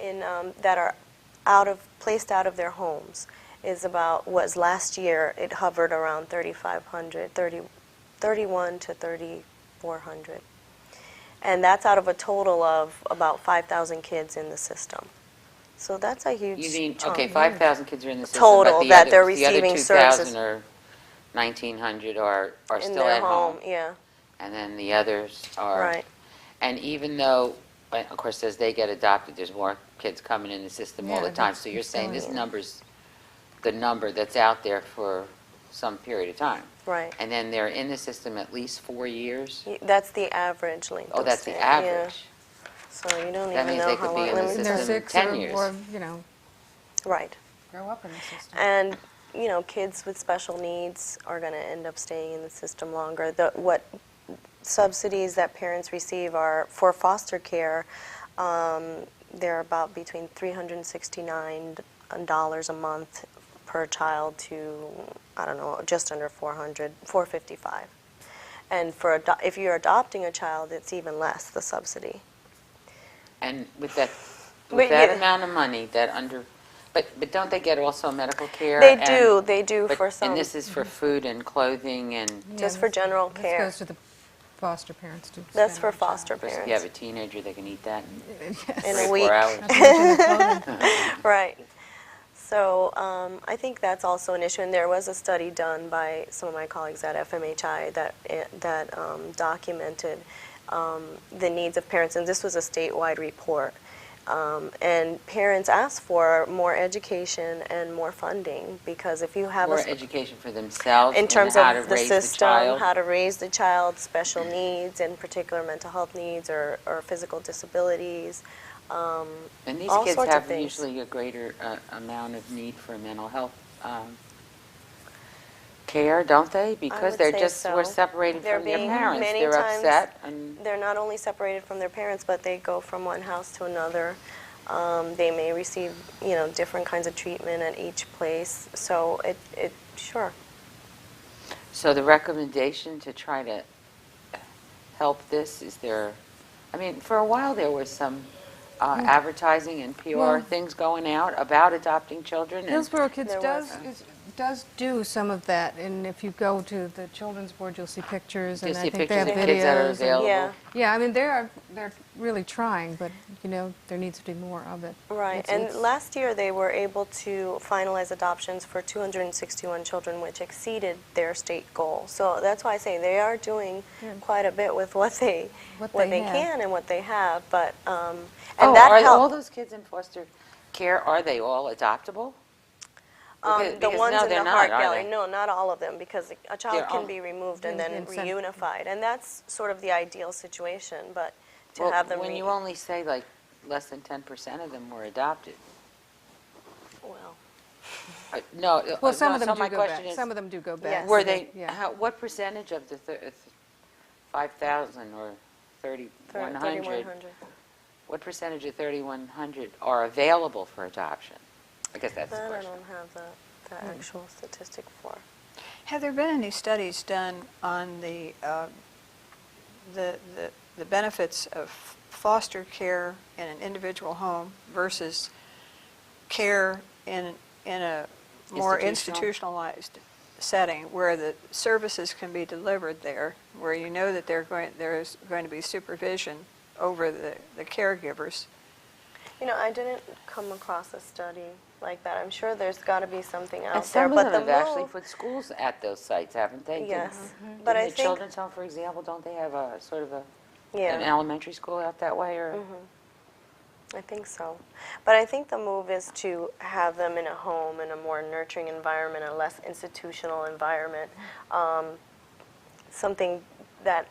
that are placed out of their homes. was last year, it hovered around 31 to 3,400. And that's out of a total of about 5,000 kids in the system. So that's a huge You mean, chunk. okay, 5,000 kids are in the system, Total but the that other, they're the other receiving 2,000 services or 1,900 are in still their at home. Yeah, And then the others are. right. And even though, of course, as they get adopted, there's more kids coming in the system all Yeah, the time. that's- So you're it's saying this going- number's the number that's out there for some period of time. Right. And then they're in the system at least 4 years? That's the average length Oh, of that's the stay, average. Yeah. So you don't That even means know they how could be long. in the And they're system 6 10 or, years. or, you know, Right. grow up in the system. And, kids with special needs are going to end up staying in the system longer. What subsidies that parents receive are for foster care. They're about between $369 a month per child to, I don't know, just under 455. And if you're adopting a child, it's even less, the subsidy. And with that But yeah. amount of money, but don't they get also medical care? They and- do but- for some. And this is for food and clothing and, Just Yeah, for this- general this care. goes to the foster parents to That's spend for on the child. foster if you parents. have a teenager, they can eat that in Yes. In a 3 or week. 4 hours. Not to mention the clothing. Right. So I think that's also an issue, and there was a study done by some of my colleagues at FMHI that documented the needs of parents, and this was a statewide report. And parents asked for more education and more funding, because if you have More a education for themselves in terms how to of the raise system, child. how to raise the child, special needs, in particular mental health needs or physical disabilities. And these all kids sorts of have things. usually a greater amount of need for mental health care, don't they? Because would they're say just so. were separated They're from their being- parents. many They're times upset and They're not only separated from their parents, but they go from one house to another. They may receive, different kinds of treatment at each place. So sure. so the recommendation to try to help this is there. I mean, for a while there was some advertising and PR Well- things going out about adopting children. And Hillsborough Kids There does do some of that, and if you go to the children's board, you'll see pictures, and you'll I see think they pictures have of videos. kids that are and- available. Yeah. Yeah, I mean, they're really trying, but, there needs to be more of it. Right, It's- and it's- last year they were able to finalize adoptions for 261 children, which exceeded their state goal. So that's why I say they are doing quite a bit with what they What they they have. can and what they have. But and Oh, that are helped. all those kids in foster care, are they all adoptable? The Because ones no, in they're the not, heart are gallery, they? no, not all of them, because a child They're all- can be removed and then And sent- reunified, and that's sort of the ideal situation. But to Well, have them when you only say like less than 10% of them were adopted. well, No. Well, some no, of them so do my go question back. is, Some of them do go back. Yes. were so they, Yeah. what percentage of the 5,000 or 3,100, 3,100. what percentage of 3,100 are available for adoption? I guess that's the That I question. don't have the actual statistic for. Have there been any studies done on the benefits of foster care in an individual home versus care in a more institutionalized setting, where the services can be delivered there, where you know that there is going to be supervision over the caregivers? I didn't come across a study like that. I'm sure there's got to be something out And there. some But of the them have actually move, put schools at those sites, haven't they? yes. Didn't But I the think, children's home, for example, don't they have a sort of an yeah, elementary school out that way? Or I think so. But I think the move is to have them in a home, in a more nurturing environment, a less institutional environment, something that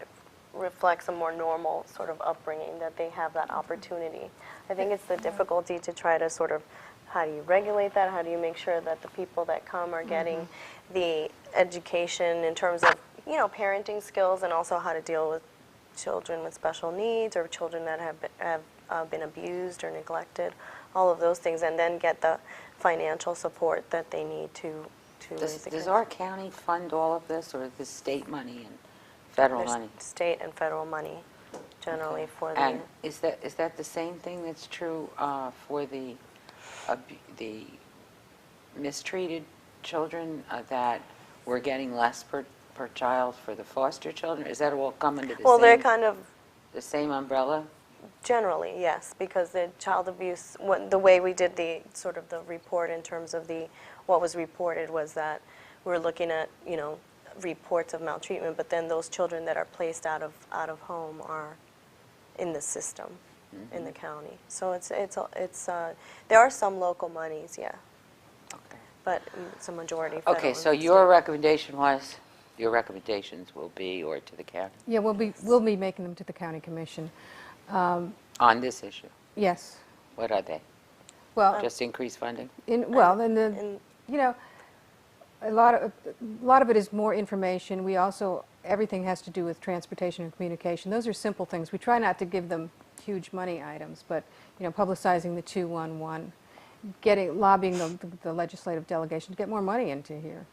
reflects a more normal sort of upbringing, that they have that opportunity. I think it's the difficulty to try to sort of, how do you regulate that? How do you make sure that the people that come are getting the education in terms of, parenting skills, and also how to deal with children with special needs or children that have been abused or neglected, all of those things, and then get the financial support that they need to raise the does kids. our county fund all of this, or is this state money and federal There's money? state and federal money generally for the. And is that the same thing that's true for the mistreated children that we're getting less per child for the foster children? Is that all come under the Well, they're same, kind of the same umbrella? generally, yes, because the child abuse, the way we did the sort of the report in terms of what was reported was that we're looking at, reports of maltreatment, but then those children that are placed out of home are in the system, in the county. So there are some local monies, yeah, Okay. but it's a majority federal. Okay, so and your state. recommendation was, your recommendations will be, or to the county, Yeah, we'll be making them to the county commission. on this issue? Yes. What are they? Well, Just increase funding? A lot of it is more information. We also, everything has to do with transportation and communication. Those are simple things. We try not to give them huge money items, but, publicizing the 211, lobbying the legislative delegation to get more money into here,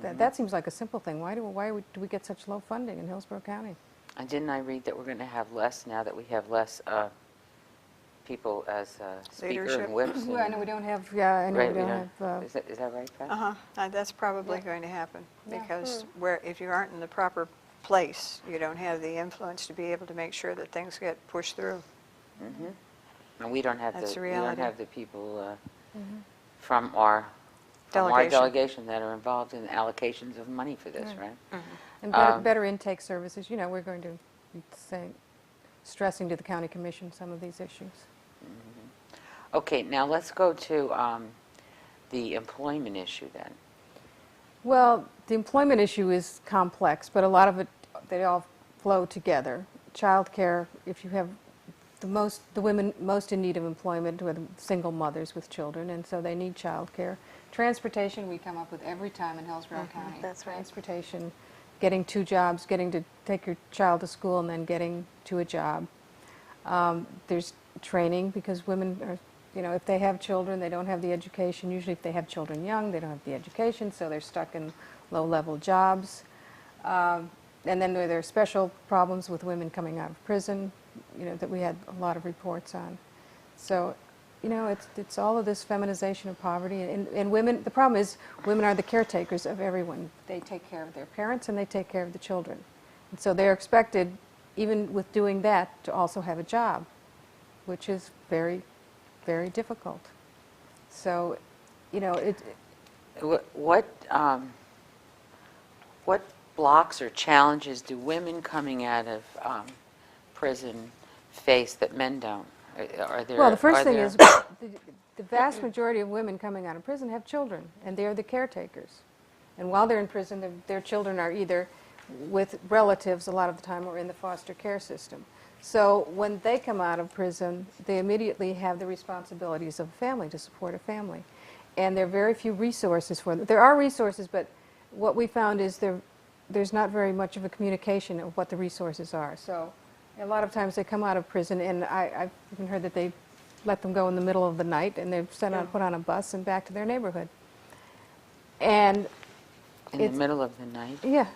That seems like a simple thing. Why do we get such low funding in Hillsborough County? And didn't I read that we're going to have less, now that we have less people as speaker Leadership. and whips? Well, I know we don't have, I know Right, we don't have, is that right, Pat? Uh-huh. That's probably going to happen, because if you aren't in the proper place, you don't have the influence to be able to make sure that things get pushed through. And we don't have That's the we don't reality. have the people from our delegation that are involved in allocations of money for this, right? and better intake services. We're going to be stressing to the county commission some of these issues. Okay, now let's go to the employment issue then. Well, the employment issue is complex, but a lot of it, they all flow together. Child care, if you have the women most in need of employment are the single mothers with children, and so they need child care. Transportation, we come up with every time in Hillsborough County. That's right. Transportation, getting 2 jobs, getting to take your child to school and then getting to a job. There's training, because women are, if they have children, they don't have the education. Usually if they have children young, they don't have the education, so they're stuck in low-level jobs. And then there are special problems with women coming out of prison, that we had a lot of reports on. So, it's all of this feminization of poverty. And women, the problem is women are the caretakers of everyone. They take care of their parents and they take care of the children. And so they're expected, even with doing that, to also have a job, which is very, very difficult. So, What blocks or challenges do women coming out of prison face that men don't? Are there, well, the first are thing there- is the vast majority of women coming out of prison have children, and they're the caretakers. And while they're in prison, their children are either with relatives a lot of the time or in the foster care system. So when they come out of prison, they immediately have the responsibilities of a family, to support a family. And there are very few resources for them. There are resources, but what we found is there's not very much of a communication of what the resources are. So a lot of times they come out of prison, and I've even heard that they let them go in the middle of the night, and they're put on a bus and back to their neighborhood. And in the middle of the night? yeah,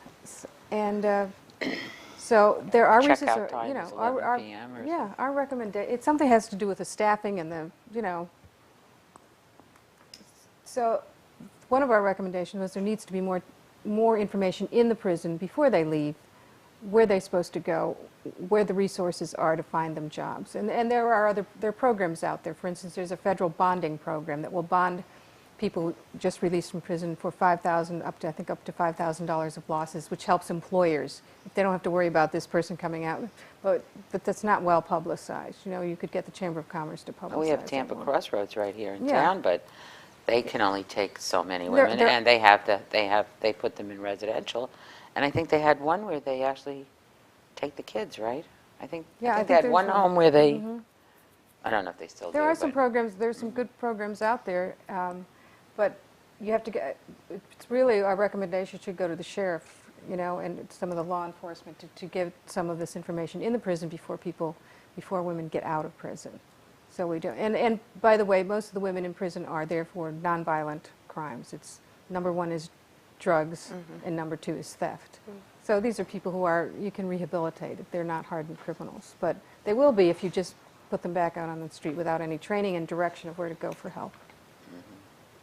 and so there are reasons. Checkout time is 11 p.m. or yeah, our recommendation. Something has to do with the staffing and the So one of our recommendations was there needs to be more information in the prison before they leave, where they're supposed to go, where the resources are to find them jobs. And there are programs out there. For instance, there's a federal bonding program that will bond people just released from prison for $5,000 up to $5,000 of losses, which helps employers if they don't have to worry about this person coming out. But that's not well publicized. You could get the Chamber of Commerce to publicize. We have that Tampa more. Crossroads right here in Yeah. town, but they can only take so many They're- women, they're- and they put them in residential. And I think they had one where they actually take the kids, right? I think they had there's one home where they. Mhm. I don't know if they still do. There are some but- programs, there's some good programs out there, but you have to get, it's really, our recommendation should go to the sheriff, and some of the law enforcement to give some of this information in the prison before women get out of prison. So we do, and by the way, most of the women in prison are there for nonviolent crimes. It's number 1 is drugs, and number 2 is theft. So these are people who you can rehabilitate if they're not hardened criminals, but they will be if you just put them back out on the street without any training and direction of where to go for help.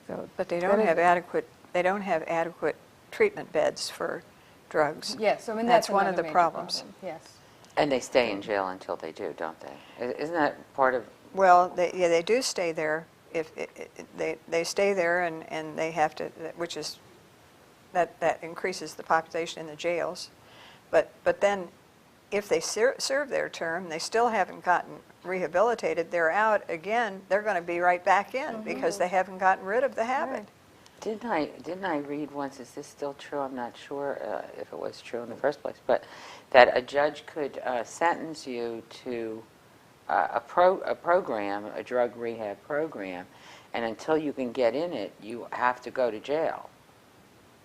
So But they don't have adequate treatment beds for drugs. Yes, I mean, That's one of another the major problems. problem, yes. And they stay in jail until they do, don't they? Isn't that part of, Well, they do stay there. If they stay there, and they have to, which is that increases the population in the jails. But then, if they serve their term, they still haven't gotten rehabilitated. They're out again. They're going to be right back in because they haven't gotten rid of the habit. didn't I read once, is this still true? I'm not sure if it was true in the first place, but that a judge could sentence you to a program, a drug rehab program, and until you can get in it, you have to go to jail.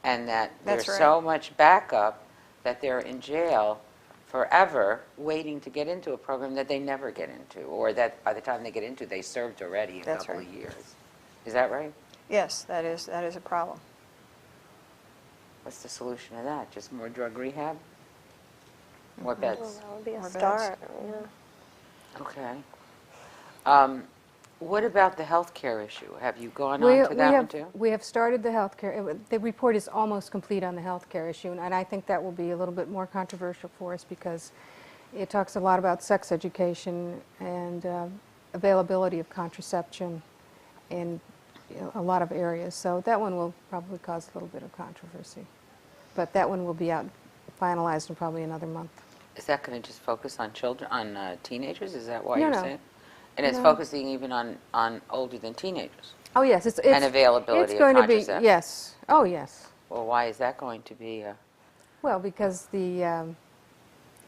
And that That's there's right. so much backup that they're in jail forever waiting to get into a program that they never get into, or that by the time they get into, they served already a That's couple right. of years. Is that right? Yes, that is a problem. What's the solution to that? Just more drug rehab? More beds? Well, that would be a More beds. start. Yeah. Okay. What about the health care issue? Have you gone on to that one too? We have started the healthcare. The report is almost complete on the healthcare issue, and I think that will be a little bit more controversial for us because it talks a lot about sex education and availability of contraception in a lot of areas. So that one will probably cause a little bit of controversy. But that one will be out, finalized in probably another month. Is that going to just focus on children, on teenagers? Is that why No, you're no. saying? And it's No. focusing even on older than teenagers? Oh, yes. It's And availability it's of going to be, contraception. yes. Oh, yes. Well, why is that going to be? Well, because the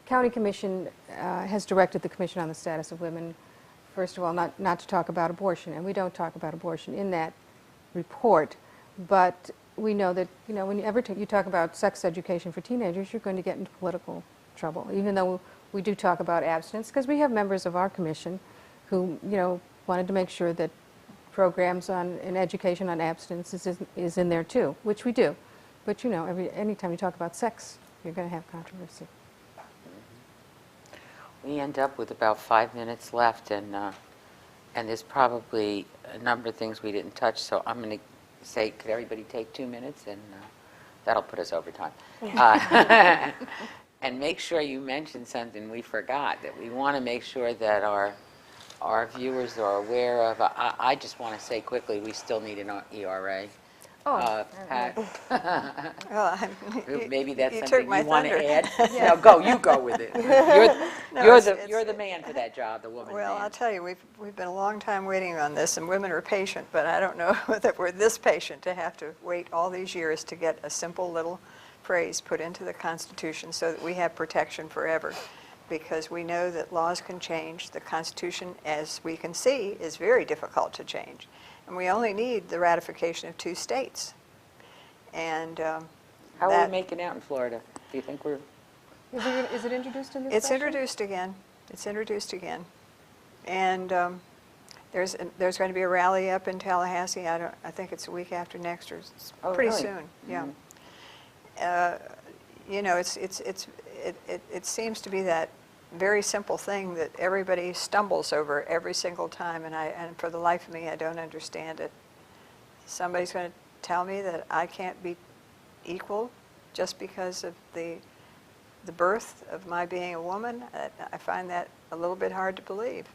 county commission has directed the Commission on the Status of Women, first of all, not to talk about abortion, and we don't talk about abortion in that report, but we know that, whenever you talk about sex education for teenagers, you're going to get into political trouble, even though we do talk about abstinence, because we have members of our commission who, wanted to make sure that programs in education on abstinence is in there too, which we do. But, anytime you talk about sex, you're going to have controversy. We end up with about 5 minutes left, and there's probably a number of things we didn't touch, so I'm going to say, could everybody take 2 minutes, and that'll put us over time. And make sure you mention something we forgot, that we want to make sure that our viewers are aware of. I just want to say quickly, we still need an ERA. Pat, Well, maybe that's you took something my you want to thunder. add. No, you go with it. You're the man for that job, the woman Well, man. I'll tell you, we've been a long time waiting on this, and women are patient, but I don't know that we're this patient to have to wait all these years to get a simple little phrase put into the Constitution so that we have protection forever. Because we know that laws can change. The Constitution, as we can see, is very difficult to change. And we only need the ratification of 2 states. And How are we making out in Florida? Do you think we're... Is it introduced in this It's session? introduced again. It's introduced again. And there's going to be a rally up in Tallahassee. I think it's a week after next, or it's pretty really? soon. Yeah. It seems to be that very simple thing that everybody stumbles over every single time, and for the life of me, I don't understand it. Somebody's going to tell me that I can't be equal just because of the birth of my being a woman. I find that a little bit hard to believe,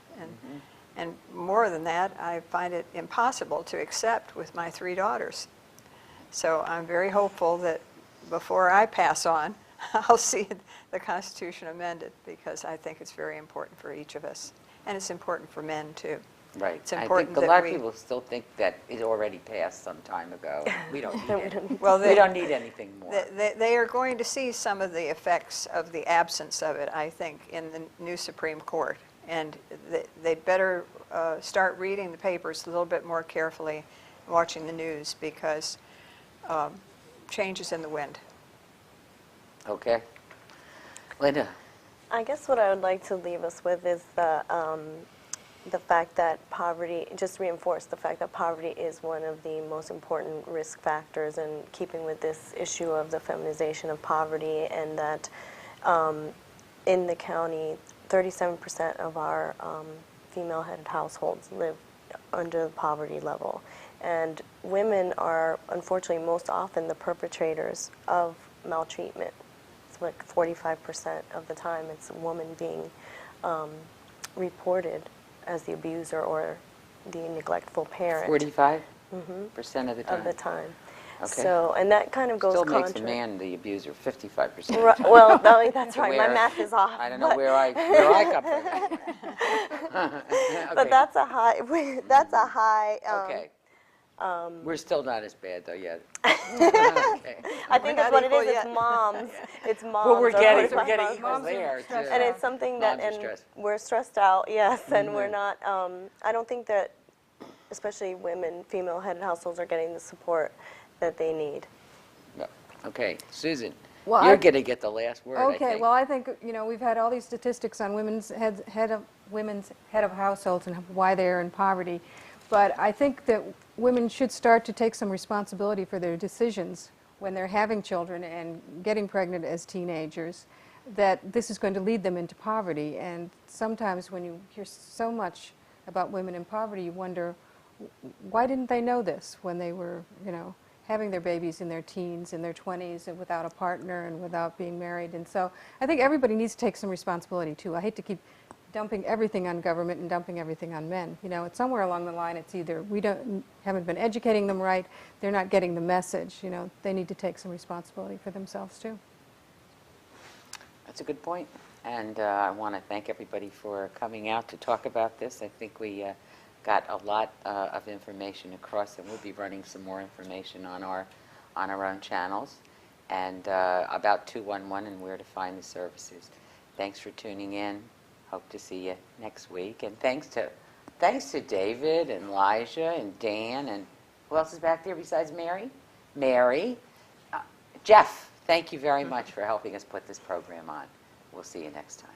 and more than that, I find it impossible to accept with my 3 daughters. So I'm very hopeful that before I pass on, I'll see the Constitution amended, because I think it's very important for each of us, and it's important for men too. Right. It's important I think a that lot we- of people still think that it already passed some time ago. We don't need it. Well, We don't need anything more. They are going to see some of the effects of the absence of it, I think, in the new Supreme Court, and they'd better start reading the papers a little bit more carefully, watching the news, because change is in the wind. Okay. Linda. I guess what I would like to leave us with is the fact that poverty, just reinforce the fact that poverty is one of the most important risk factors in keeping with this issue of the feminization of poverty, and that in the county, 37% of our female-headed households live under the poverty level. And women are, unfortunately, most often the perpetrators of maltreatment. It's like 45% of the time it's a woman being reported as the abuser or the neglectful parent. 45% of the time? Of the time. Okay. So, and that kind of goes Still contra. makes a man the abuser 55%. Right, well, that's right. My Where- math is off. I don't know but- where I come from. Okay. But that's a high. That's a high. Okay. We're still not as bad though yet. Okay. I think that's not what it equal is. yet. It's moms. It's moms. Well, we're are getting 45 equal moms. there too. And it's something that, Moms are and stressed. we're stressed out, yes, and we're not. I don't think that, especially women, female-headed households are getting the support that they need. No. Okay, Susan, Well, you're I- going to get the last word. I Okay, think. well, I think, we've had all these statistics on women's head of households and why they're in poverty, but I think that women should start to take some responsibility for their decisions when they're having children and getting pregnant as teenagers, that this is going to lead them into poverty. And sometimes when you hear so much about women in poverty, you wonder, why didn't they know this when they were, having their babies in their teens, in their 20s, and without a partner and without being married? And so I think everybody needs to take some responsibility too. I hate to keep dumping everything on government and dumping everything on men. It's somewhere along the line, it's either we haven't been educating them right, they're not getting the message. They need to take some responsibility for themselves too. That's a good point. And I want to thank everybody for coming out to talk about this. I think we got a lot of information across, and we'll be running some more information on our own channels and about 211 and where to find the services. Thanks for tuning in. Hope to see you next week. And thanks to David and Elijah and Dan, and who else is back there besides Mary? Mary. Jeff, thank you very much for helping us put this program on. We'll see you next time.